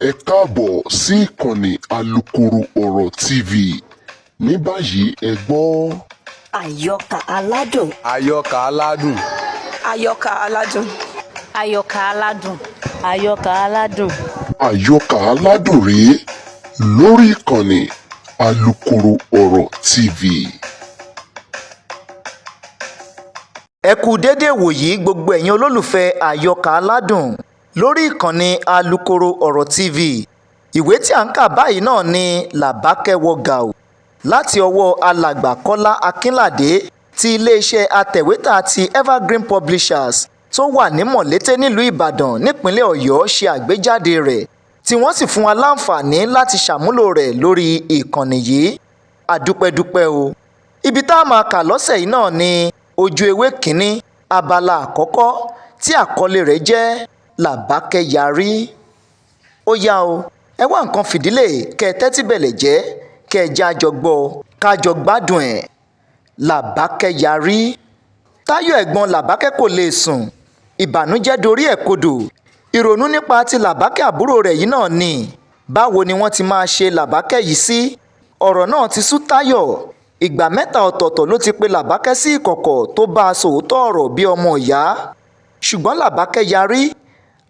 Ẹ káàbọ̀ sí ìkànnì Alukoro Ọ̀rọ̀ TV. Ní báyìí ẹ gbọ́. Àyọkà aládùn. Àyọkà aládùn. Àyọkà aládùn. Àyọkà aládùn. Àyọkà aládùn. Àyọkà aládùn rèé lórí ìkànnì Alukoro Ọ̀rọ̀ TV. Ẹ kú dédé wòyí gbogbo ẹ̀yin olólùfẹ́ Àyọkà aládùn lórí ìkànnì Alukoro Ọ̀rọ̀ TV. Ìwé tí à ń kà báyìí náà ni Làbákẹ́ wọ gàù láti ọwọ́ alàgbà Kọ́lá Akínládé ti iléeṣẹ́ atẹ̀wétà ti Evergreen Publishers tó wà ní Mọ̀lété nílùú Ìbàdàn nípínlẹ̀ Ọ̀yọ́ ṣe àgbéjáde rẹ̀ tí wọ́n sì fún wa láǹfààní láti ṣàmúlò rẹ̀ lórí ìkànnì yìí. Àdúpẹ́dúpẹ́ o. Ibi tá a máa kà lọ́sẹ̀ yìí náà ni ojú ewé kínní abala àkọ́kọ́ tí àkọlé rẹ̀ jẹ́ Làbákẹ́ yarí. Ó yá o, ẹ wá nǹkan fìdílé kẹ́ ẹ tẹ́tí bẹ̀lẹ̀ jẹ́ kẹ́ ẹ já jọ gbọ́ ká jọ gbádùn ẹ̀. Làbákẹ́ yarí. Táyọ̀ ẹ̀gbọ́n Làbákẹ́ kò lè sùn, ìbànújẹ́ dorí ẹ̀ kodò. Ìrònú nípa ti Làbákẹ́ àbúrò rẹ̀ yìí náà ni báwo ni wọ́n ti máa ṣe Làbákẹ́ yìí sí. Ọ̀rọ̀ náà ti sú Táyọ̀. Ìgbà mẹ́ta ọ̀tọ̀ọ̀tọ̀ ló ti pe Làbákẹ́ sí ìkọ̀kọ̀ tó bá a sòótọ́ ọ̀rọ̀ bí ọmọ ìyá. Ṣùgbọ́n Làbákẹ́ yarí.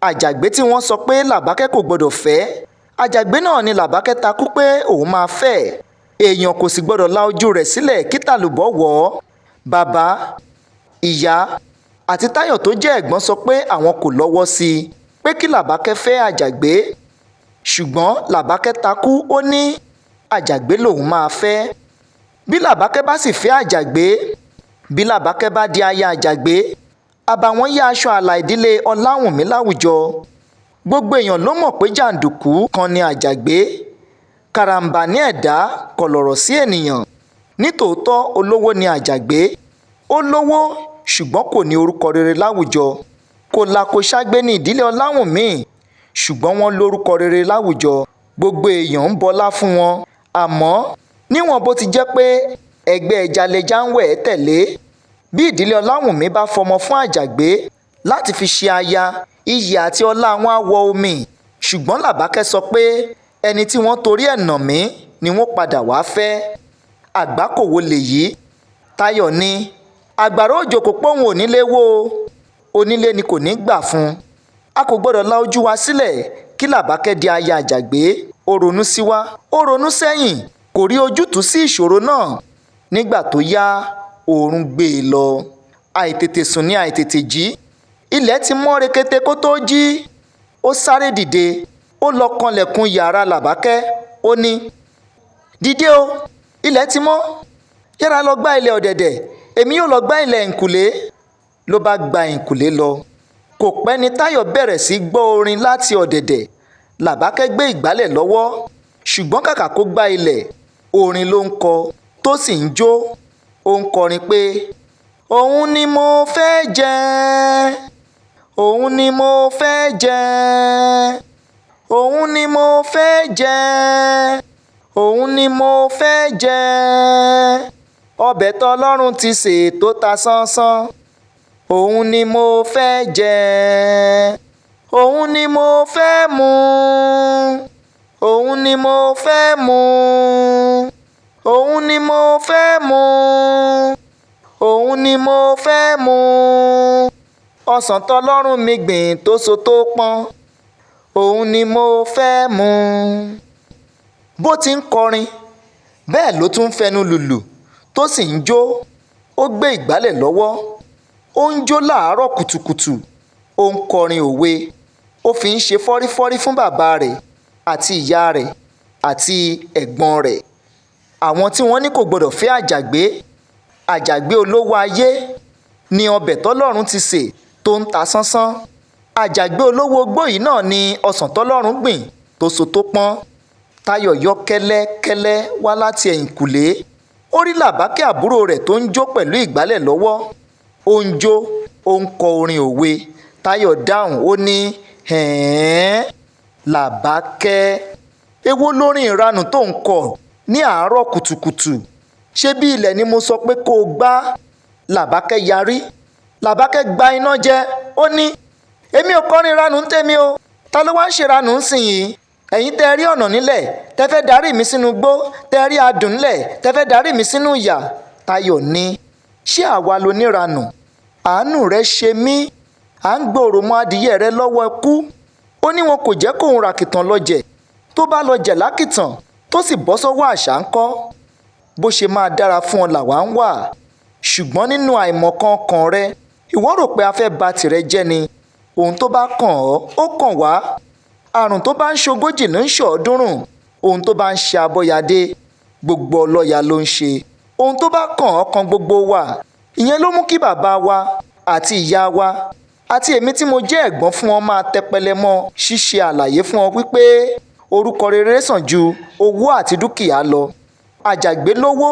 Àjàgbé tí wọ́n sọ pé Làbákẹ́ kò gbọdọ̀ fẹ́, àjàgbé náà ni Làbákẹ́ takú pé òun máa fẹ́. Èèyàn kò sì gbọdọ̀ la ojú rẹ̀ sílẹ̀ kí tàlùbọ̀ wọ̀ ọ́. Bàbá, ìyá àti Táyọ̀ tó jẹ́ ẹ̀gbọ́n sọ pé àwọn kò lọ́wọ́ sí i pé kí Làbákẹ́ fẹ́ àjàgbé. Ṣùgbọ́n Làbákẹ́ takú, ó ní àjàgbé lòun máa fẹ́. Bí Làbákẹ́ bá sì fẹ́ àjàgbé, bí Làbákẹ́ bá di aya àjàgbé, àbàwọ́n yá aṣọ àlà ìdílé Ọláwùnmí láwùjọ. Gbogbo èèyàn ló mọ̀ pé jàǹdùkú kan ni àjàgbé. Karambání ẹ̀dá kọ̀lọ̀rọ̀ sí ènìyàn. Nítòótọ́ olówó ni àjàgbé. Ó lówó ṣùgbọ́n kò ní orúkọ rere láwùjọ. Kò làkò ṣágbé ní ìdílé Ọláwùnmí ṣùgbọ́n wọ́n lórúkọ rere láwùjọ. Gbogbo èèyàn ń bọlá fún wọn. Àmọ́ níwọ̀n bó ti jẹ́ pé ẹgbẹ́ ẹjalẹja ń wẹ̀ ẹ́ tẹ̀lé, bí ìdílé Ọláwùnmí bá fọmọ fún àjàgbé láti fi ṣe aya, iyì àti ọlá wọn á wọ omi. Ṣùgbọ́n Làbákẹ́ sọ pé ẹni tí wọ́n torí ẹ̀ nà mí ni wọ́n padà wá fẹ́. Àgbákò wo lèyí? Táyọ̀ ní àgbàrá òjò kò pòun onílé wó, onílé ni kò ní gbà fún. A kò gbọ́dọ̀ la ojú wa sílẹ̀ kí Làbákẹ́ di aya àjàgbé. Ó ronú síwá, ó ronú sẹ́yìn, kò rí ojútùú sí ìṣòro náà. Nígbà tó yá, oorun gbé e lọ. Àìtètè sùn ní àìtètè jí. Ilẹ̀ ti mọ́ rekete kó tó jí. Ó sáré dìde, ó lọ kanlẹ̀kùn yàrá Làbákẹ́. Ó ní, dìde o, ilẹ̀ ti mọ́. Yára lọ gbá ilẹ̀ ọ̀dẹ̀dẹ̀, èmi yóò lọ gbá ilẹ̀ ẹ̀yìnkùlé. Ló bá gba ẹ̀yìnkùlé lọ. Kò pẹ́ ni Táyọ̀ bẹ̀rẹ̀ sí gbọ́ orin láti ọ̀dẹ̀dẹ̀. Làbákẹ́ gbé ìgbálẹ̀ lọ́wọ́, ṣùgbọ́n kàkà kó gbá ilẹ̀, orin ló ń kọ tó sì ń jó. Ó ń kọrin pé òun ni mo fẹ́ jẹ, òun ni mo fẹ́ jẹ, òun ni mo fẹ́ jẹ, òun ni mo fẹ́ jẹ. Ọbẹ̀ tọ́lọ́run ti sè tó ta sánsán, òun ni mo fẹ́ jẹ, òun ni mo fẹ́ mu, òun ni mo fẹ́ mu, òun ni mo fẹ́ mu, òun ni mo fẹ́ mu. Ọsàn tọ́lọ́run mi gbìn tó so tó pọ́n, òun ni mo fẹ́ mu. Bó ti ń kọrin bẹ́ẹ̀ ló tún fẹnu lùlù tó sì ń jó. Ó gbé ìgbálẹ̀ lọ́wọ́, ó ń jó láàárọ̀ kùtùkùtù. Ó ń kọrin òwe, ó fi ń ṣe fọ́rífọ́rí fún bàbá rẹ̀ àti ìyá rẹ̀ àti ẹ̀gbọ́n rẹ̀. Àwọn tí wọ́n ní kò gbọdọ̀ fẹ́ àjàgbé, àjàgbé olówó ayé ni ọbẹ̀ tọ́lọ́run ti sè tó ń ta sánsán. Àjàgbé olówó ogbó yìí náà ni ọsàn tọ́lọ́run gbìn tó so tó pọ́n. Táyọ̀ yọ kẹ́lẹ́kẹ́lẹ́ wá láti ẹ̀yìnkùlé. Ó rí Làbákẹ́ àbúrò rẹ̀ tó ń jó pẹ̀lú ìgbálẹ̀ lọ́wọ́. Ó ń jó, ó ń kọ orin òwe. Táyọ̀ dáhùn, ó ní Làbákẹ́, èwo lórin ìranù tó ń kọ ní àárọ̀ kùtùkùtù? Ṣé bí ilẹ̀ ni mo sọ pé kó o gbá? Làbákẹ́ yarí. Làbákẹ́ gba iná jẹ. Ó ní èmi ò kọrin ìranù ń tèmi o, ta ló wá ń ṣe ìranù ń sìn yìí? ẹ̀yin tẹ́ rí ọ̀nà nílẹ̀ tẹ́ fẹ́ darí mi sínú igbó, tẹ́ rí adùn nílẹ̀ tẹ́ fẹ́ darí mi sínú ìyà. Táyọ̀ ní, ṣé àwa lo níranù? Àánú rẹ ṣe mí. À ń gbòòrò mọ́ adìyẹ rẹ lọ́wọ́ ikú. Ó ní wọn kò jẹ́ kóun ràkìtàn lọ jẹ̀. Tó bá lọ jẹ̀ lákìtàn tó sì bọ́ sọ́wọ́ àṣà ńkọ́? Bó ṣe máa dára fún ọ làwa ń wà. Ṣùgbọ́n nínú àìmọ̀kan ọkàn rẹ, ìwọ rò pé a fẹ́ ba tìrẹ jẹ́ ni. Ohun tó bá kàn ọ́, ó kàn wá. Àrùn tó bá ń ṣogójì ló ń ṣọ̀ọ́dúnrún. Ohun tó bá ń ṣe abọ́yadé, gbogbo ọlọ́ya ló ń ṣe. Ohun tó bá kàn ọ́ kan gbogbo wa. Ìyẹn ló mú kí bàbá wa àti ìyá wa àti èmi tí mo jẹ́ ẹ̀gbọ́n fún ọ máa tẹpẹlẹ mọ́ ṣíṣe àlàyé fún ọ wípé orúkọ rere sàn ju owó àti dúkìá lọ. Àjàgbé lówó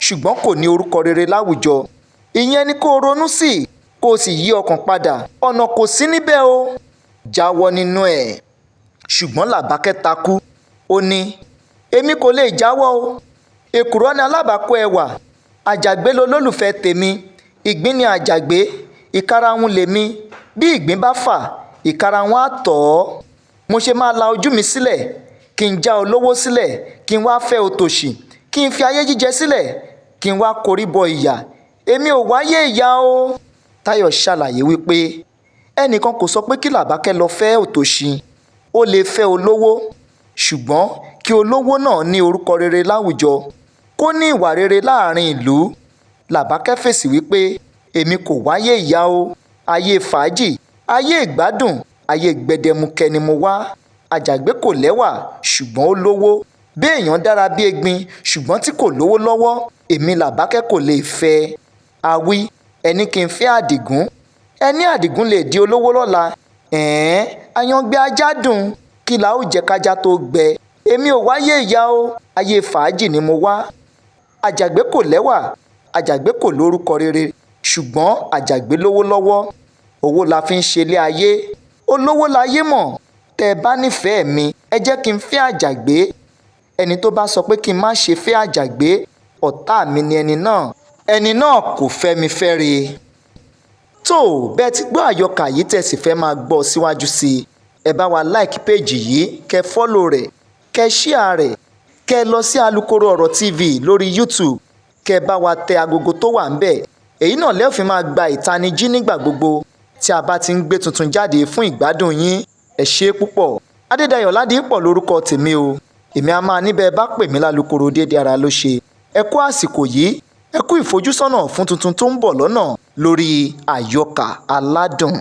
ṣùgbọ́n kò ní orúkọ rere láwùjọ. Ìyẹn ni kó ronú sí, kó o sì yí ọkàn padà. Ọ̀nà kò sí níbẹ̀ o. Jáwọ́ nínú ẹ̀. Ṣùgbọ́n Làbákẹ́ takú. Ó ní, èmi kò lè jáwọ́ o. Èkùrọ́ ni alábàákú ẹwà. Àjàgbé lolólùfẹ́ tèmi. Ìgbín ni àjàgbé, ìkarahun lèmi. Bí ìgbín bá fà, ìkarahun á tọ̀ ọ́. Mo ṣe máa la ojú mi sílẹ̀, kí n já olówó sílẹ̀, kí n wá fẹ́ òtòṣì, kí n fi ayé jíjẹ sílẹ̀, kí n wá korí bọ ìyà. Èmi ò wáyé ìyà o. Táyọ̀ ṣàlàyé wípé ẹnìkan kò sọ pé kí Làbákẹ́ lọ fẹ́ òtòṣì. Ó lè fẹ́ olówó, ṣùgbọ́n kí olówó náà ní orúkọ rere láwùjọ, kó ní ìwà rere láàrin ìlú. Làbákẹ́ fèsì wípé èmi kò wáyé ìyà o. Ayé fàájì, ayé ìgbádùn, ayé gbẹdẹmukẹ ni mo wá. Àjàgbé kò lẹ́wà ṣùgbọ́n ó lówó. Bí èèyàn dára bí egbin ṣùgbọ́n tí kò lówó lọ́wọ́, èmi Làbákẹ́ kò lè fẹ́. Àwí ẹni kí n fẹ́ Àdìgún. Ẹni Àdìgún lè di olówó lọ́la. Àyàngbé ajá dùn, kí la ó jẹ kájá tó gbẹ. Èmi ò wáyé ìyà o. Ayé fàájì ni mo wá. Àjàgbé kò lẹ́wà, Àjàgbé kò lórúkọ rere, ṣùgbọ́n Àjàgbé lówó lọ́wọ́. Owó la fi ń ṣe ilé ayé. Olówó láyé mọ̀. Tẹ́ ẹ bá nífẹ̀ẹ́ mi, ẹ jẹ́ kí n fẹ́ Àjàgbé. Ẹni tó bá sọ pé kí n má ṣe fẹ́ Àjàgbé, ọ̀tá mi ni ẹni náà. Ẹni náà kò fẹ́ mi fẹ́re. Tó bẹ́ẹ̀ ti gbọ́ àyọkà yìí tẹ́ sì fẹ́ máa gbọ́ síwájú sí i, ẹ bá wa like péèjì yìí, kẹ́ fọ́lò rẹ̀, kẹ́ share rẹ̀, kẹ́ lọ sí Alukoro Ọ̀rọ̀ TV lórí YouTube, kẹ́ bá wa tẹ agogo tó wà ńbẹ̀. Èyí náà lẹ́ fi máa gba ìtanijí nígbà gbogbo tí a bá ti ń gbé tuntun jáde fún ìgbádùn yín. Ẹ ṣé púpọ̀. Adédayọ̀ Ládìípọ̀ lórúkọ tèmi o. Èmi a máa níbẹ̀ bá pè mí lálùkòrò déédé ara ló ṣe. Ẹ kú àsìkò yìí, ẹ kú ìfojúsọ́nà fún tuntun tó ń bọ̀ lọ́nà lórí Àyọkà Aládùn.